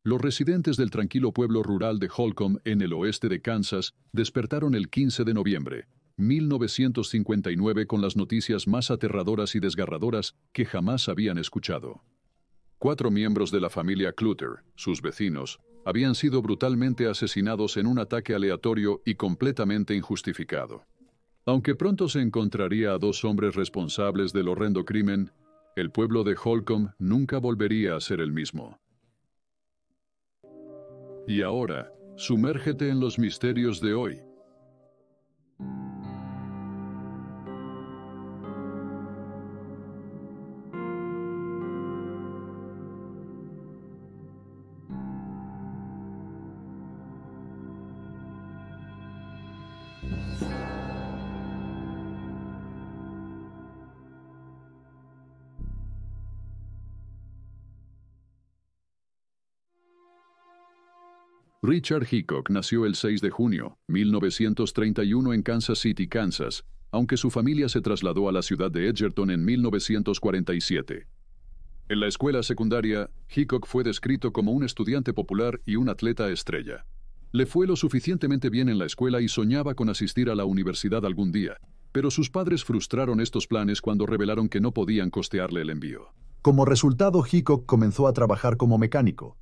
Los residentes del tranquilo pueblo rural de Holcomb, en el oeste de Kansas, despertaron el 15 de noviembre, 1959, con las noticias más aterradoras y desgarradoras que jamás habían escuchado. 4 miembros de la familia Clutter, sus vecinos, habían sido brutalmente asesinados en un ataque aleatorio y completamente injustificado. Aunque pronto se encontraría a 2 hombres responsables del horrendo crimen, el pueblo de Holcomb nunca volvería a ser el mismo. Y ahora, sumérgete en los misterios de hoy. Richard Hickok nació el 6 de junio, 1931 en Kansas City, Kansas, aunque su familia se trasladó a la ciudad de Edgerton en 1947. En la escuela secundaria, Hickok fue descrito como un estudiante popular y un atleta estrella. Le fue lo suficientemente bien en la escuela y soñaba con asistir a la universidad algún día, pero sus padres frustraron estos planes cuando revelaron que no podían costearle el envío. Como resultado, Hickok comenzó a trabajar como mecánico.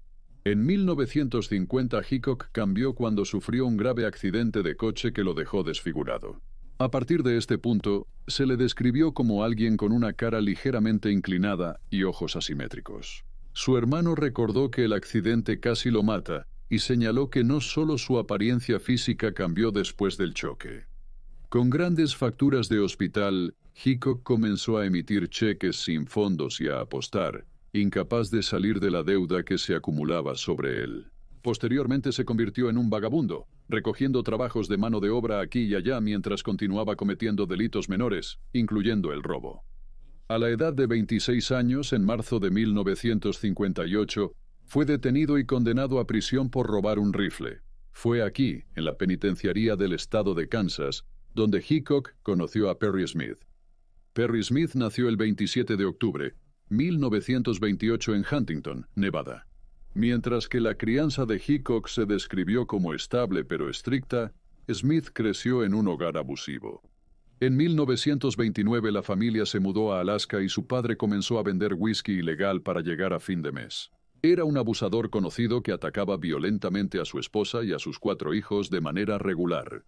En 1950, Hickok cambió cuando sufrió un grave accidente de coche que lo dejó desfigurado. A partir de este punto, se le describió como alguien con una cara ligeramente inclinada y ojos asimétricos. Su hermano recordó que el accidente casi lo mata y señaló que no solo su apariencia física cambió después del choque. Con grandes facturas de hospital, Hickok comenzó a emitir cheques sin fondos y a apostar, incapaz de salir de la deuda que se acumulaba sobre él. Posteriormente se convirtió en un vagabundo, recogiendo trabajos de mano de obra aquí y allá mientras continuaba cometiendo delitos menores, incluyendo el robo. A la edad de 26 años, en marzo de 1958, fue detenido y condenado a prisión por robar un rifle. Fue aquí, en la penitenciaría del estado de Kansas, donde Hickok conoció a Perry Smith. Perry Smith nació el 27 de octubre, 1928 en Huntington, Nevada. Mientras que la crianza de Hickok se describió como estable pero estricta, Smith creció en un hogar abusivo. En 1929 la familia se mudó a Alaska y su padre comenzó a vender whisky ilegal para llegar a fin de mes. Era un abusador conocido que atacaba violentamente a su esposa y a sus 4 hijos de manera regular.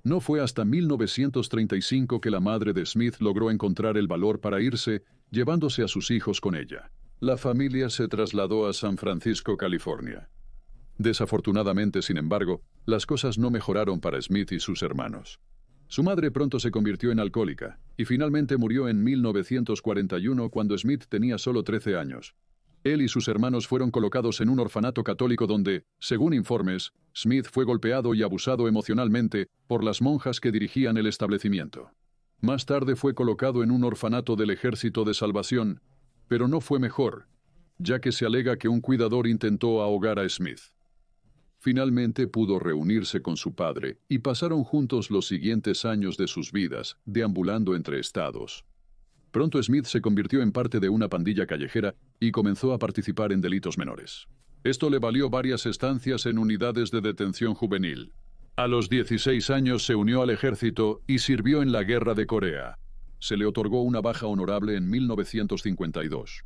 No fue hasta 1935 que la madre de Smith logró encontrar el valor para irse, llevándose a sus hijos con ella. La familia se trasladó a San Francisco, California. Desafortunadamente, sin embargo, las cosas no mejoraron para Smith y sus hermanos. Su madre pronto se convirtió en alcohólica y finalmente murió en 1941 cuando Smith tenía solo 13 años. Él y sus hermanos fueron colocados en un orfanato católico donde, según informes, Smith fue golpeado y abusado emocionalmente por las monjas que dirigían el establecimiento. Más tarde fue colocado en un orfanato del Ejército de Salvación, pero no fue mejor, ya que se alega que un cuidador intentó ahogar a Smith. Finalmente pudo reunirse con su padre y pasaron juntos los siguientes años de sus vidas, deambulando entre estados. Pronto Smith se convirtió en parte de una pandilla callejera y comenzó a participar en delitos menores. Esto le valió varias estancias en unidades de detención juvenil. A los 16 años se unió al ejército y sirvió en la Guerra de Corea. Se le otorgó una baja honorable en 1952.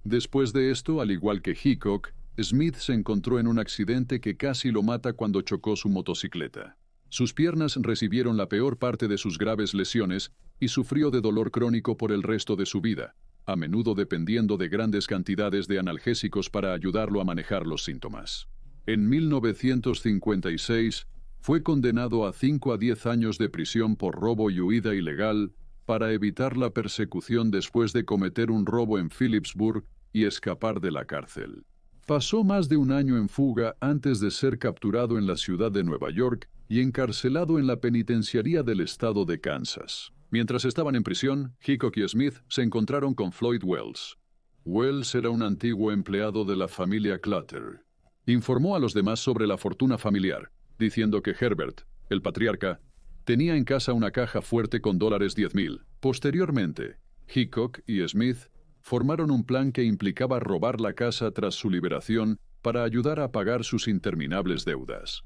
Después de esto, al igual que Hickok, Smith se encontró en un accidente que casi lo mata cuando chocó su motocicleta. Sus piernas recibieron la peor parte de sus graves lesiones y sufrió de dolor crónico por el resto de su vida, a menudo dependiendo de grandes cantidades de analgésicos para ayudarlo a manejar los síntomas. En 1956, fue condenado a 5 a 10 años de prisión por robo y huida ilegal para evitar la persecución después de cometer un robo en Phillipsburg y escapar de la cárcel. Pasó más de un año en fuga antes de ser capturado en la ciudad de Nueva York y encarcelado en la penitenciaría del estado de Kansas. Mientras estaban en prisión, Hickok y Smith se encontraron con Floyd Wells. Wells era un antiguo empleado de la familia Clutter. Informó a los demás sobre la fortuna familiar, diciendo que Herbert, el patriarca, tenía en casa una caja fuerte con $10,000. Posteriormente, Hickok y Smith formaron un plan que implicaba robar la casa tras su liberación para ayudar a pagar sus interminables deudas.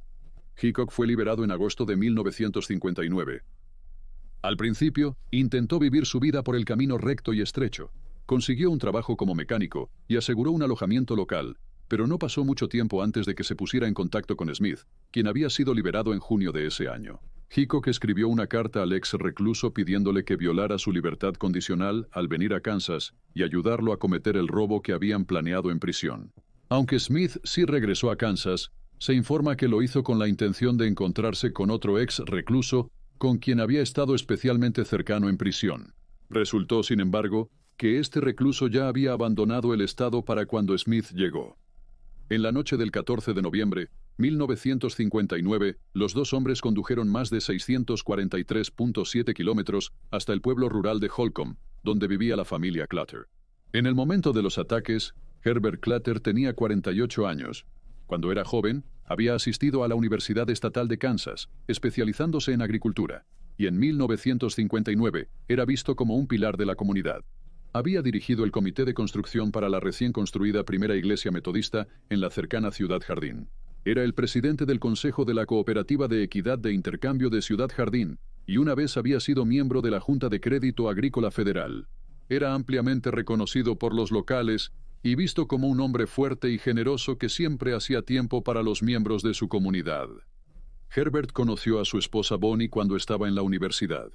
Hickok fue liberado en agosto de 1959. Al principio, intentó vivir su vida por el camino recto y estrecho. Consiguió un trabajo como mecánico y aseguró un alojamiento local, pero no pasó mucho tiempo antes de que se pusiera en contacto con Smith, quien había sido liberado en junio de ese año. Hickok escribió una carta al ex recluso pidiéndole que violara su libertad condicional al venir a Kansas y ayudarlo a cometer el robo que habían planeado en prisión. Aunque Smith sí regresó a Kansas, se informa que lo hizo con la intención de encontrarse con otro ex recluso con quien había estado especialmente cercano en prisión. Resultó, sin embargo, que este recluso ya había abandonado el estado para cuando Smith llegó. En la noche del 14 de noviembre, 1959, los dos hombres condujeron más de 643.7 kilómetros hasta el pueblo rural de Holcomb, donde vivía la familia Clutter. En el momento de los ataques, Herbert Clutter tenía 48 años. Cuando era joven, había asistido a la Universidad Estatal de Kansas, especializándose en agricultura, y en 1959 era visto como un pilar de la comunidad. Había dirigido el comité de construcción para la recién construida primera iglesia metodista en la cercana Ciudad Jardín. Era el presidente del Consejo de la Cooperativa de Equidad de Intercambio de Ciudad Jardín, y una vez había sido miembro de la Junta de Crédito Agrícola Federal. Era ampliamente reconocido por los locales y visto como un hombre fuerte y generoso que siempre hacía tiempo para los miembros de su comunidad. Herbert conoció a su esposa Bonnie cuando estaba en la universidad.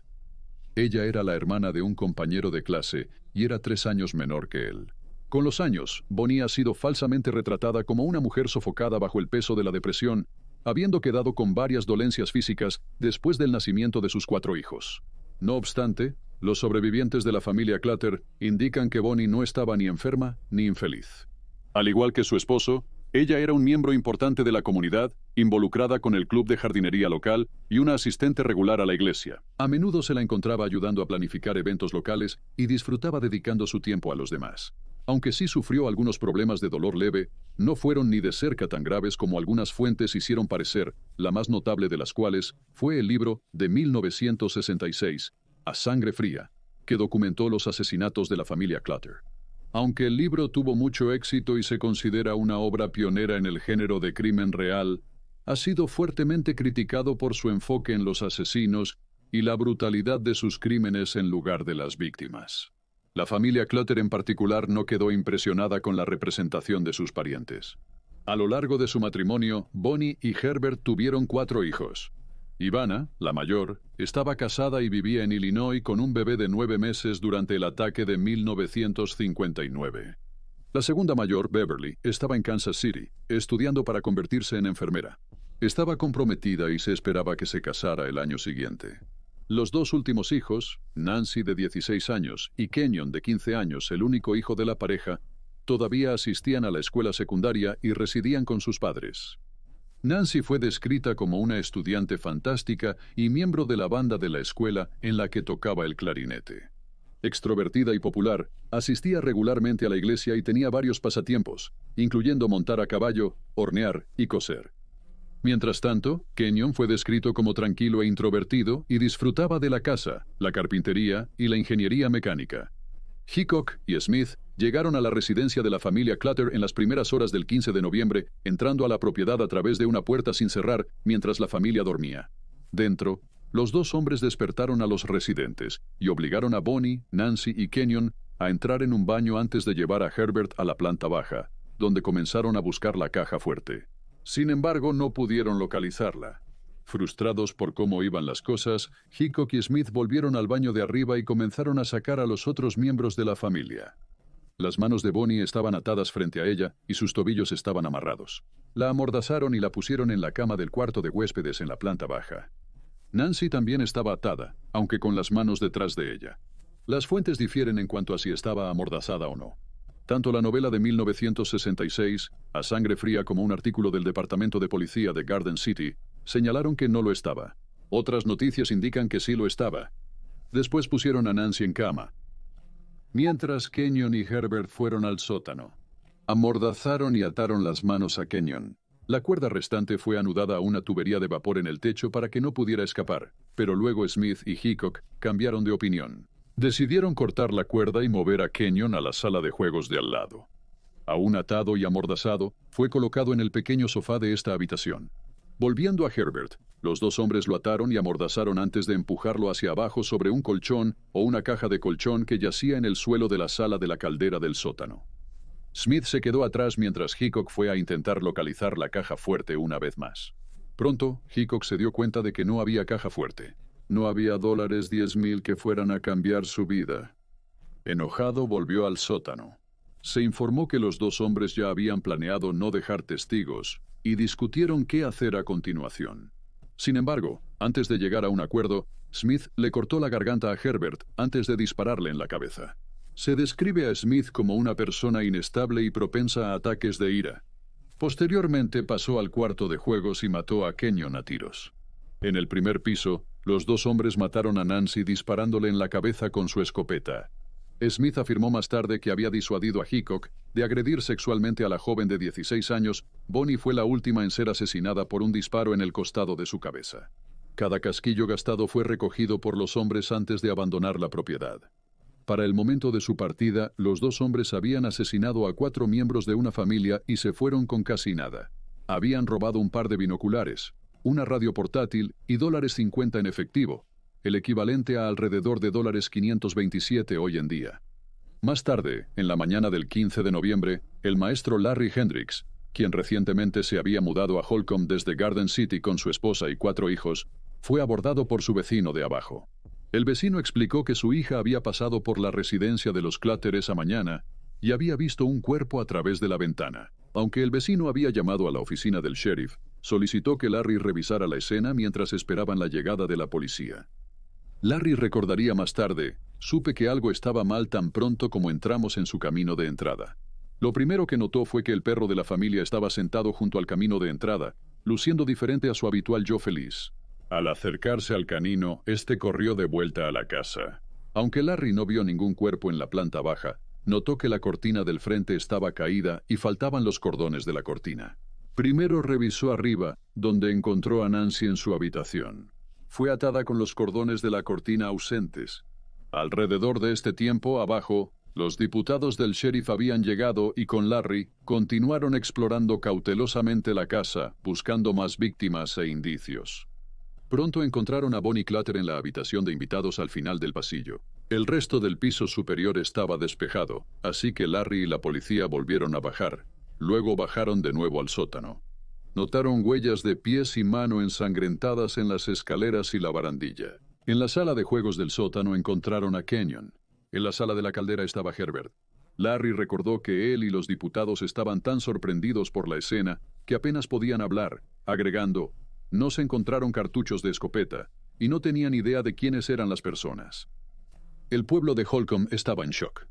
Ella era la hermana de un compañero de clase y era 3 años menor que él. Con los años, Bonnie ha sido falsamente retratada como una mujer sofocada bajo el peso de la depresión, habiendo quedado con varias dolencias físicas después del nacimiento de sus 4 hijos. No obstante, los sobrevivientes de la familia Clutter indican que Bonnie no estaba ni enferma ni infeliz. Al igual que su esposo, ella era un miembro importante de la comunidad, involucrada con el club de jardinería local y una asistente regular a la iglesia. A menudo se la encontraba ayudando a planificar eventos locales y disfrutaba dedicando su tiempo a los demás. Aunque sí sufrió algunos problemas de dolor leve, no fueron ni de cerca tan graves como algunas fuentes hicieron parecer, la más notable de las cuales fue el libro de 1966, A Sangre Fría, que documentó los asesinatos de la familia Clutter. Aunque el libro tuvo mucho éxito y se considera una obra pionera en el género de crimen real, ha sido fuertemente criticado por su enfoque en los asesinos y la brutalidad de sus crímenes en lugar de las víctimas. La familia Clutter en particular no quedó impresionada con la representación de sus parientes. A lo largo de su matrimonio, Bonnie y Herbert tuvieron 4 hijos. Ivana, la mayor, estaba casada y vivía en Illinois con un bebé de 9 meses durante el ataque de 1959. La segunda mayor, Beverly, estaba en Kansas City, estudiando para convertirse en enfermera. Estaba comprometida y se esperaba que se casara el año siguiente. Los 2 últimos hijos, Nancy de 16 años y Kenyon de 15 años, el único hijo de la pareja, todavía asistían a la escuela secundaria y residían con sus padres. Nancy fue descrita como una estudiante fantástica y miembro de la banda de la escuela en la que tocaba el clarinete. Extrovertida y popular, asistía regularmente a la iglesia y tenía varios pasatiempos, incluyendo montar a caballo, hornear y coser. Mientras tanto, Kenyon fue descrito como tranquilo e introvertido y disfrutaba de la casa, la carpintería y la ingeniería mecánica. Hickok y Smith llegaron a la residencia de la familia Clutter en las primeras horas del 15 de noviembre, entrando a la propiedad a través de una puerta sin cerrar mientras la familia dormía. Dentro, los 2 hombres despertaron a los residentes y obligaron a Bonnie, Nancy y Kenyon a entrar en un baño antes de llevar a Herbert a la planta baja, donde comenzaron a buscar la caja fuerte. Sin embargo, no pudieron localizarla. Frustrados por cómo iban las cosas, Hickok y Smith volvieron al baño de arriba y comenzaron a sacar a los otros miembros de la familia. Las manos de Bonnie estaban atadas frente a ella y sus tobillos estaban amarrados. La amordazaron y la pusieron en la cama del cuarto de huéspedes en la planta baja. Nancy también estaba atada, aunque con las manos detrás de ella. Las fuentes difieren en cuanto a si estaba amordazada o no. Tanto la novela de 1966, A Sangre Fría, como un artículo del Departamento de Policía de Garden City, señalaron que no lo estaba. Otras noticias indican que sí lo estaba. Después pusieron a Nancy en cama, mientras Kenyon y Herbert fueron al sótano. Amordazaron y ataron las manos a Kenyon. La cuerda restante fue anudada a una tubería de vapor en el techo para que no pudiera escapar, pero luego Smith y Hickok cambiaron de opinión. Decidieron cortar la cuerda y mover a Kenyon a la sala de juegos de al lado. Aún atado y amordazado, fue colocado en el pequeño sofá de esta habitación. Volviendo a Herbert, los dos hombres lo ataron y amordazaron antes de empujarlo hacia abajo sobre un colchón o una caja de colchón que yacía en el suelo de la sala de la caldera del sótano. Smith se quedó atrás mientras Hickok fue a intentar localizar la caja fuerte una vez más. Pronto, Hickok se dio cuenta de que no había caja fuerte. No había $10,000 que fueran a cambiar su vida. Enojado, volvió al sótano. Se informó que los dos hombres ya habían planeado no dejar testigos y discutieron qué hacer a continuación. Sin embargo, antes de llegar a un acuerdo, Smith le cortó la garganta a Herbert antes de dispararle en la cabeza. Se describe a Smith como una persona inestable y propensa a ataques de ira. Posteriormente pasó al cuarto de juegos y mató a Kenyon a tiros. En el primer piso, los dos hombres mataron a Nancy disparándole en la cabeza con su escopeta. Smith afirmó más tarde que había disuadido a Hickok de agredir sexualmente a la joven de 16 años. Bonnie fue la última en ser asesinada por un disparo en el costado de su cabeza. Cada casquillo gastado fue recogido por los hombres antes de abandonar la propiedad. Para el momento de su partida, los dos hombres habían asesinado a 4 miembros de una familia y se fueron con casi nada. Habían robado un par de binoculares, una radio portátil y $50 en efectivo, el equivalente a alrededor de $527 hoy en día. Más tarde, en la mañana del 15 de noviembre, el maestro Larry Hendricks, quien recientemente se había mudado a Holcomb desde Garden City con su esposa y 4 hijos, fue abordado por su vecino de abajo. El vecino explicó que su hija había pasado por la residencia de los Clutter esa mañana y había visto un cuerpo a través de la ventana. Aunque el vecino había llamado a la oficina del sheriff, solicitó que Larry revisara la escena mientras esperaban la llegada de la policía. Larry recordaría más tarde: supe que algo estaba mal tan pronto como entramos en su camino de entrada. Lo primero que notó fue que el perro de la familia estaba sentado junto al camino de entrada, luciendo diferente a su habitual yo feliz. Al acercarse al canino, este corrió de vuelta a la casa. Aunque Larry no vio ningún cuerpo en la planta baja, notó que la cortina del frente estaba caída y faltaban los cordones de la cortina. Primero revisó arriba, donde encontró a Nancy en su habitación. Fue atada con los cordones de la cortina ausentes. Alrededor de este tiempo, abajo, los diputados del sheriff habían llegado y con Larry continuaron explorando cautelosamente la casa, buscando más víctimas e indicios. Pronto encontraron a Bonnie Clutter en la habitación de invitados al final del pasillo. El resto del piso superior estaba despejado, así que Larry y la policía volvieron a bajar. Luego bajaron de nuevo al sótano. Notaron huellas de pies y mano ensangrentadas en las escaleras y la barandilla. En la sala de juegos del sótano encontraron a Kenyon. En la sala de la caldera estaba Herbert. Larry recordó que él y los diputados estaban tan sorprendidos por la escena que apenas podían hablar, agregando: no se encontraron cartuchos de escopeta y no tenían idea de quiénes eran las personas. El pueblo de Holcomb estaba en shock.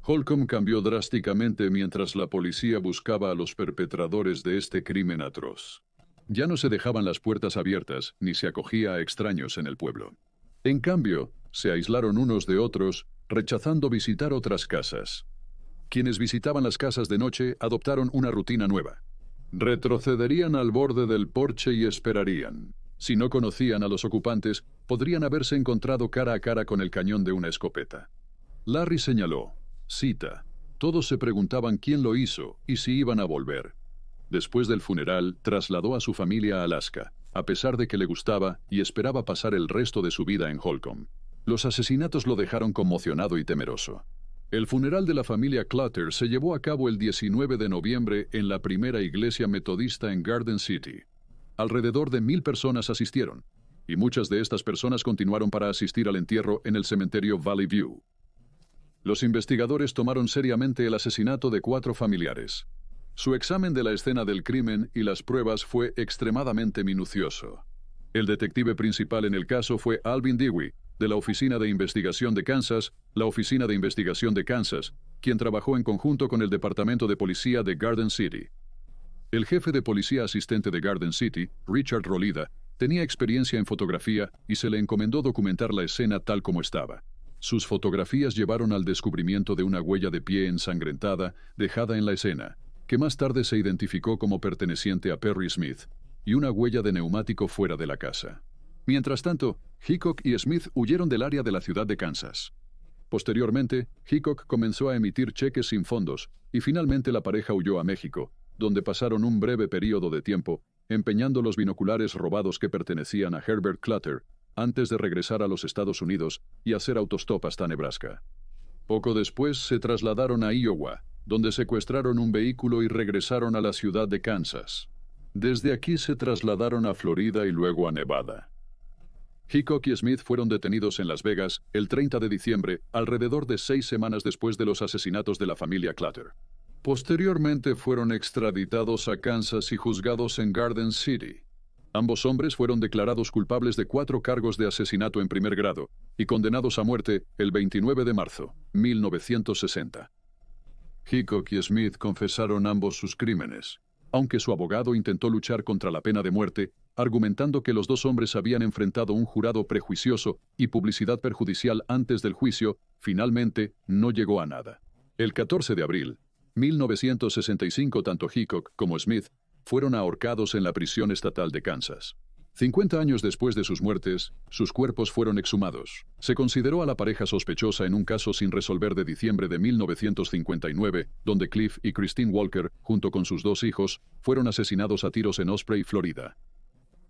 Holcomb cambió drásticamente mientras la policía buscaba a los perpetradores de este crimen atroz. Ya no se dejaban las puertas abiertas ni se acogía a extraños en el pueblo. En cambio, se aislaron unos de otros, rechazando visitar otras casas. Quienes visitaban las casas de noche adoptaron una rutina nueva. Retrocederían al borde del porche y esperarían. Si no conocían a los ocupantes, podrían haberse encontrado cara a cara con el cañón de una escopeta. Larry señaló, cita: todos se preguntaban quién lo hizo y si iban a volver. Después del funeral, trasladó a su familia a Alaska, a pesar de que le gustaba y esperaba pasar el resto de su vida en Holcomb. Los asesinatos lo dejaron conmocionado y temeroso. El funeral de la familia Clutter se llevó a cabo el 19 de noviembre en la primera iglesia metodista en Garden City. Alrededor de 1,000 personas asistieron, y muchas de estas personas continuaron para asistir al entierro en el cementerio Valley View. Los investigadores tomaron seriamente el asesinato de 4 familiares. Su examen de la escena del crimen y las pruebas fue extremadamente minucioso. El detective principal en el caso fue Alvin Dewey, de la Oficina de Investigación de Kansas, quien trabajó en conjunto con el Departamento de Policía de Garden City. El jefe de policía asistente de Garden City, Richard Rolida, tenía experiencia en fotografía y se le encomendó documentar la escena tal como estaba. Sus fotografías llevaron al descubrimiento de una huella de pie ensangrentada dejada en la escena, que más tarde se identificó como perteneciente a Perry Smith, y una huella de neumático fuera de la casa. Mientras tanto, Hickok y Smith huyeron del área de la ciudad de Kansas. Posteriormente, Hickok comenzó a emitir cheques sin fondos, y finalmente la pareja huyó a México, donde pasaron un breve período de tiempo, empeñando los binoculares robados que pertenecían a Herbert Clutter, antes de regresar a los Estados Unidos y hacer autostop hasta Nebraska. Poco después se trasladaron a Iowa, donde secuestraron un vehículo y regresaron a la ciudad de Kansas. Desde aquí se trasladaron a Florida y luego a Nevada. Hickok y Smith fueron detenidos en Las Vegas el 30 de diciembre, alrededor de 6 semanas después de los asesinatos de la familia Clutter. Posteriormente fueron extraditados a Kansas y juzgados en Garden City. Ambos hombres fueron declarados culpables de 4 cargos de asesinato en primer grado y condenados a muerte el 29 de marzo, 1960. Hickok y Smith confesaron ambos sus crímenes, aunque su abogado intentó luchar contra la pena de muerte, argumentando que los dos hombres habían enfrentado un jurado prejuicioso y publicidad perjudicial antes del juicio. Finalmente, no llegó a nada. El 14 de abril, 1965, tanto Hickok como Smith fueron ahorcados en la prisión estatal de Kansas. 50 años después de sus muertes, sus cuerpos fueron exhumados. Se consideró a la pareja sospechosa en un caso sin resolver de diciembre de 1959, donde Cliff y Christine Walker, junto con sus 2 hijos, fueron asesinados a tiros en Osprey, Florida.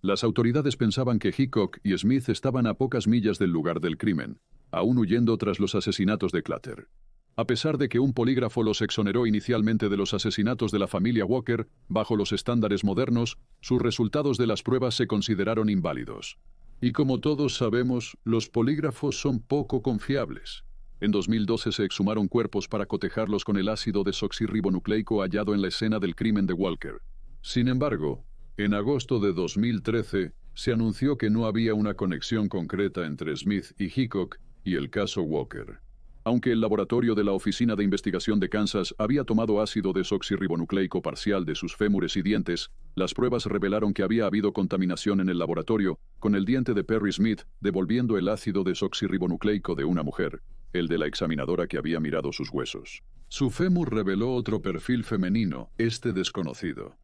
Las autoridades pensaban que Hickok y Smith estaban a pocas millas del lugar del crimen, aún huyendo tras los asesinatos de Clutter. A pesar de que un polígrafo los exoneró inicialmente de los asesinatos de la familia Walker, bajo los estándares modernos, sus resultados de las pruebas se consideraron inválidos. Y como todos sabemos, los polígrafos son poco confiables. En 2012 se exhumaron cuerpos para cotejarlos con el ácido desoxirribonucleico hallado en la escena del crimen de Walker. Sin embargo, en agosto de 2013, se anunció que no había una conexión concreta entre Smith y Hickok y el caso Walker. Aunque el laboratorio de la Oficina de Investigación de Kansas había tomado ácido desoxirribonucleico parcial de sus fémures y dientes, las pruebas revelaron que había habido contaminación en el laboratorio, con el diente de Perry Smith devolviendo el ácido desoxirribonucleico de una mujer, el de la examinadora que había mirado sus huesos. Su fémur reveló otro perfil femenino, desconocido.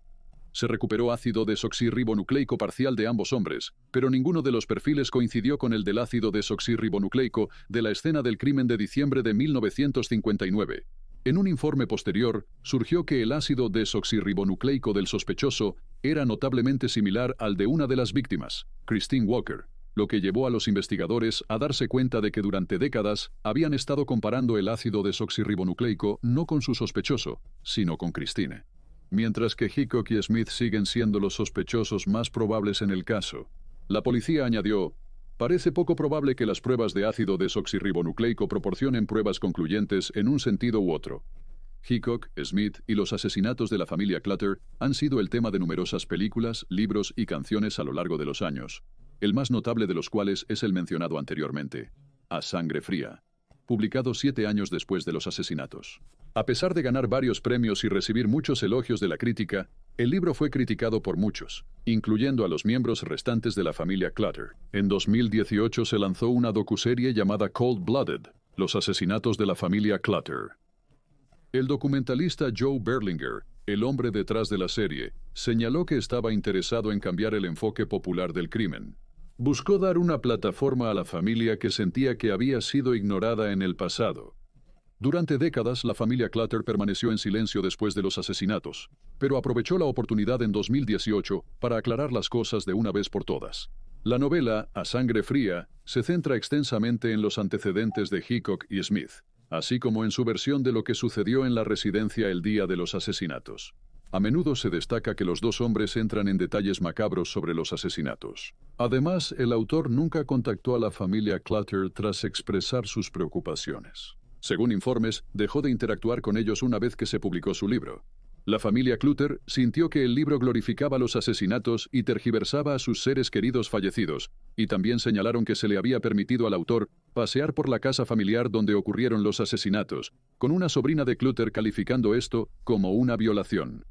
Se recuperó ácido desoxirribonucleico parcial de ambos hombres, pero ninguno de los perfiles coincidió con el del ácido desoxirribonucleico de la escena del crimen de diciembre de 1959. En un informe posterior, surgió que el ácido desoxirribonucleico del sospechoso era notablemente similar al de una de las víctimas, Christine Walker, lo que llevó a los investigadores a darse cuenta de que durante décadas habían estado comparando el ácido desoxirribonucleico no con su sospechoso, sino con Christine. Mientras que Hickok y Smith siguen siendo los sospechosos más probables en el caso, la policía añadió: parece poco probable que las pruebas de ácido desoxirribonucleico proporcionen pruebas concluyentes en un sentido u otro. Hickok, Smith y los asesinatos de la familia Clutter han sido el tema de numerosas películas, libros y canciones a lo largo de los años, el más notable de los cuales es el mencionado anteriormente, A Sangre Fría, publicado 7 años después de los asesinatos. A pesar de ganar varios premios y recibir muchos elogios de la crítica, el libro fue criticado por muchos, incluyendo a los miembros restantes de la familia Clutter. En 2018 se lanzó una docuserie llamada Cold Blooded, Los asesinatos de la familia Clutter. El documentalista Joe Berlinger, el hombre detrás de la serie, señaló que estaba interesado en cambiar el enfoque popular del crimen. Buscó dar una plataforma a la familia que sentía que había sido ignorada en el pasado. Durante décadas, la familia Clutter permaneció en silencio después de los asesinatos, pero aprovechó la oportunidad en 2018 para aclarar las cosas de una vez por todas. La novela, A Sangre Fría, se centra extensamente en los antecedentes de Hickok y Smith, así como en su versión de lo que sucedió en la residencia el día de los asesinatos. A menudo se destaca que los dos hombres entran en detalles macabros sobre los asesinatos. Además, el autor nunca contactó a la familia Clutter tras expresar sus preocupaciones. Según informes, dejó de interactuar con ellos una vez que se publicó su libro. La familia Clutter sintió que el libro glorificaba los asesinatos y tergiversaba a sus seres queridos fallecidos, y también señalaron que se le había permitido al autor pasear por la casa familiar donde ocurrieron los asesinatos, con una sobrina de Clutter calificando esto como una violación.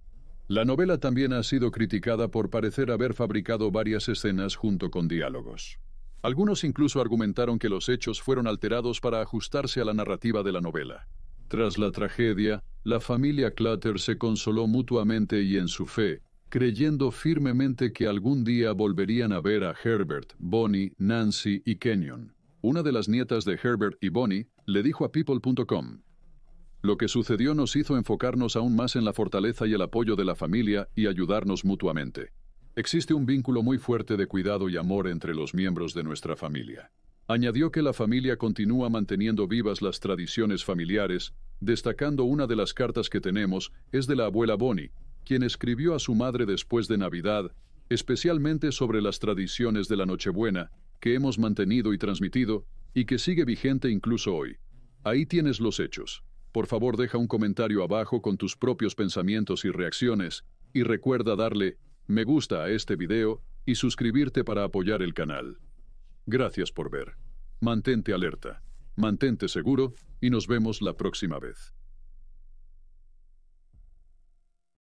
La novela también ha sido criticada por parecer haber fabricado varias escenas junto con diálogos. Algunos incluso argumentaron que los hechos fueron alterados para ajustarse a la narrativa de la novela. Tras la tragedia, la familia Clutter se consoló mutuamente y en su fe, creyendo firmemente que algún día volverían a ver a Herbert, Bonnie, Nancy y Kenyon. Una de las nietas de Herbert y Bonnie, Le dijo a People.com. Lo que sucedió nos hizo enfocarnos aún más en la fortaleza y el apoyo de la familia y ayudarnos mutuamente. Existe un vínculo muy fuerte de cuidado y amor entre los miembros de nuestra familia. Añadió que la familia continúa manteniendo vivas las tradiciones familiares, destacando una de las cartas que tenemos es de la abuela Bonnie, quien escribió a su madre después de Navidad, especialmente sobre las tradiciones de la Nochebuena, que hemos mantenido y transmitido, y que sigue vigente incluso hoy. Ahí tienes los hechos. Por favor, deja un comentario abajo con tus propios pensamientos y reacciones, y recuerda darle me gusta a este video y suscribirte para apoyar el canal. Gracias por ver. Mantente alerta, mantente seguro y nos vemos la próxima vez.